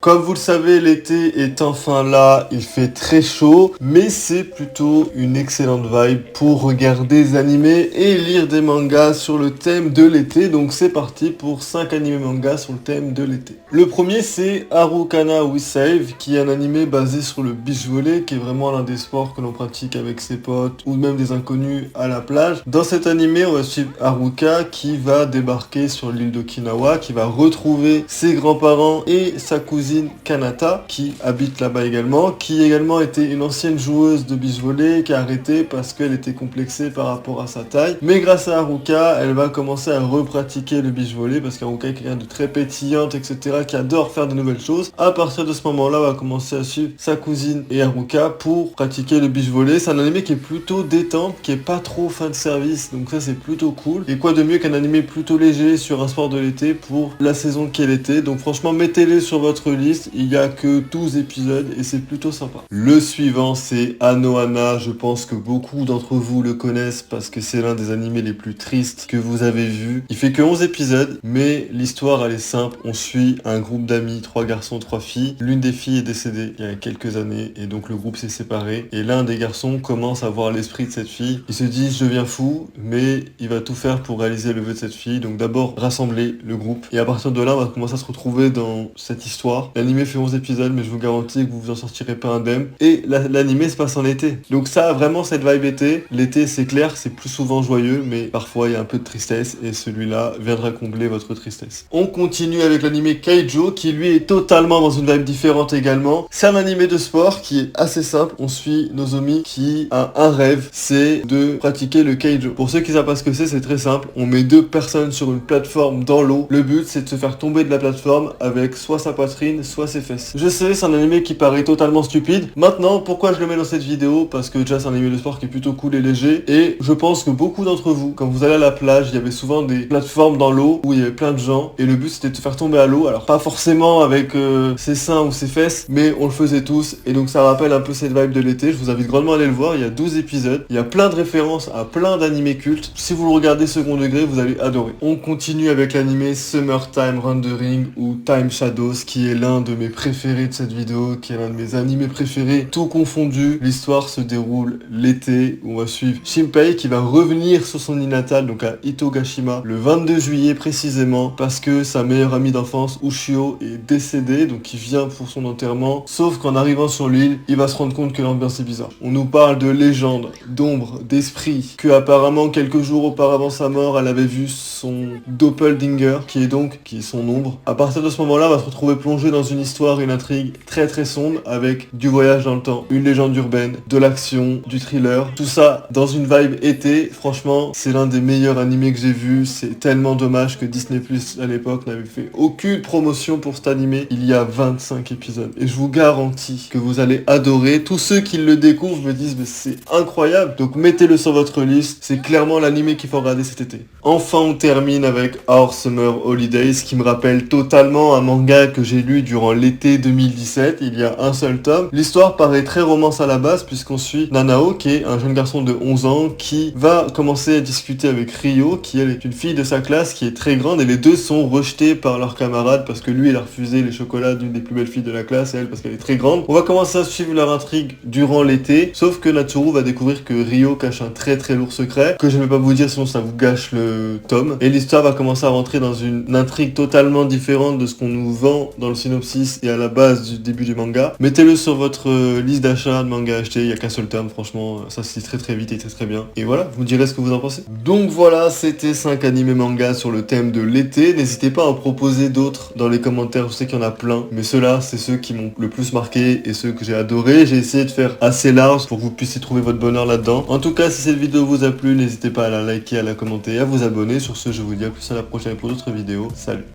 Comme vous le savez, l'été est enfin là, il fait très chaud, mais c'est plutôt une excellente vibe pour regarder des animés et lire des mangas sur le thème de l'été. Donc c'est parti pour 5 animés mangas sur le thème de l'été. Le premier c'est Harukana We Save, qui est un animé basé sur le beach volley, qui est vraiment l'un des sports que l'on pratique avec ses potes ou même des inconnus à la plage. Dans cet animé, on va suivre Haruka qui va débarquer sur l'île d'Okinawa, qui va retrouver ses grands-parents et sa cousine Kanata qui habite là-bas également, qui également était une ancienne joueuse de beach volley qui a arrêté parce qu'elle était complexée par rapport à sa taille. Mais grâce à Haruka, elle va commencer à repratiquer le beach volley parce qu'Haruka est quelqu'un de très pétillante, etc., qui adore faire de nouvelles choses. À partir de ce moment-là, on va commencer à suivre sa cousine et Haruka pour pratiquer le beach volley. C'est un animé qui est plutôt détente, qui est pas trop fan service, donc ça c'est plutôt cool. Et quoi de mieux qu'un animé plutôt léger sur un sport de l'été pour la saison qu'est l'été. Donc franchement, mettez-les sur votre liste, il y a que 12 épisodes et c'est plutôt sympa. Le suivant c'est Anohana, je pense que beaucoup d'entre vous le connaissent parce que c'est l'un des animés les plus tristes que vous avez vu. Il fait que 11 épisodes, mais l'histoire elle est simple, on suit un groupe d'amis, 3 garçons, 3 filles. L'une des filles est décédée il y a quelques années et donc le groupe s'est séparé et l'un des garçons commence à voir l'esprit de cette fille. Il se dit je deviens fou, mais il va tout faire pour réaliser le vœu de cette fille, donc d'abord rassembler le groupe et à partir de là on va commencer à se retrouver dans cette histoire. L'animé fait 11 épisodes, mais je vous garantis que vous vous en sortirez pas indemne. Et l'animé se passe en été. Donc ça a vraiment cette vibe été. L'été, c'est clair, c'est plus souvent joyeux, mais parfois il y a un peu de tristesse et celui-là viendra combler votre tristesse. On continue avec l'animé Kaijo, qui lui est totalement dans une vibe différente également. C'est un animé de sport qui est assez simple. On suit Nozomi qui a un rêve, c'est de pratiquer le Kaijo. Pour ceux qui savent pas ce que c'est très simple. On met 2 personnes sur une plateforme dans l'eau. Le but, c'est de se faire tomber de la plateforme avec soit sa poitrine, soit ses fesses. Je sais, c'est un animé qui paraît totalement stupide. Maintenant, pourquoi je le mets dans cette vidéo? Parce que déjà, c'est un animé de sport qui est plutôt cool et léger. Et je pense que beaucoup d'entre vous, quand vous allez à la plage, il y avait souvent des plateformes dans l'eau où il y avait plein de gens. Et le but, c'était de te faire tomber à l'eau. Alors, pas forcément avec ses seins ou ses fesses, mais on le faisait tous. Et donc, ça rappelle un peu cette vibe de l'été. Je vous invite grandement à aller le voir. Il y a 12 épisodes. Il y a plein de références à plein d'animés cultes. Si vous le regardez second degré, vous allez adorer. On continue avec l'animé Summertime Rendering ou Time Shadows, qui est l'un de mes préférés de cette vidéo, qui est l'un de mes animés préférés, tout confondu. L'histoire se déroule l'été, où on va suivre Shinpei qui va revenir sur son île natale, donc à Itogashima, le 22 juillet précisément, parce que sa meilleure amie d'enfance, Ushio, est décédée, donc il vient pour son enterrement. Sauf qu'en arrivant sur l'île, il va se rendre compte que l'ambiance est bizarre. On nous parle de légendes, d'ombres, d'esprits, que apparemment quelques jours auparavant sa mort, elle avait vu son doppeldinger, qui est son ombre. À partir de ce moment-là, on va se retrouver plongé dans une histoire, une intrigue très très sombre avec du voyage dans le temps, une légende urbaine, de l'action, du thriller, tout ça dans une vibe été. Franchement, c'est l'un des meilleurs animés que j'ai vu. C'est tellement dommage que Disney Plus à l'époque n'avait fait aucune promotion pour cet animé. Il y a 25 épisodes et je vous garantis que vous allez adorer. Tous ceux qui le découvrent me disent mais c'est incroyable, donc mettez-le sur votre liste. C'est clairement l'animé qu'il faut regarder cet été. Enfin, on termine avec Our Summer Holidays, qui me rappelle totalement un manga que j'ai lu durant l'été 2017, il y a un seul tome. L'histoire paraît très romance à la base puisqu'on suit Nanao qui est un jeune garçon de 11 ans qui va commencer à discuter avec Ryo qui elle est une fille de sa classe qui est très grande et les deux sont rejetés par leurs camarades parce que lui il a refusé les chocolats d'une des plus belles filles de la classe et elle parce qu'elle est très grande. On va commencer à suivre leur intrigue durant l'été, sauf que Natsuru va découvrir que Ryo cache un très très lourd secret que je ne vais pas vous dire sinon ça vous gâche le tome et l'histoire va commencer à rentrer dans une intrigue totalement différente de ce qu'on nous vend dans le synopsis et à la base du début du manga. Mettez-le sur votre liste d'achat de manga acheté, il n'y a qu'un seul tome, franchement, ça se lit très très vite et très très bien. Et voilà, vous me direz ce que vous en pensez. Donc voilà, c'était 5 animés manga sur le thème de l'été. N'hésitez pas à en proposer d'autres dans les commentaires, je sais qu'il y en a plein, mais ceux-là, c'est ceux qui m'ont le plus marqué et ceux que j'ai adoré. J'ai essayé de faire assez large pour que vous puissiez trouver votre bonheur là-dedans. En tout cas, si cette vidéo vous a plu, n'hésitez pas à la liker, à la commenter et à vous abonner. Sur ce, je vous dis à plus à la prochaine pour d'autres vidéos. Salut!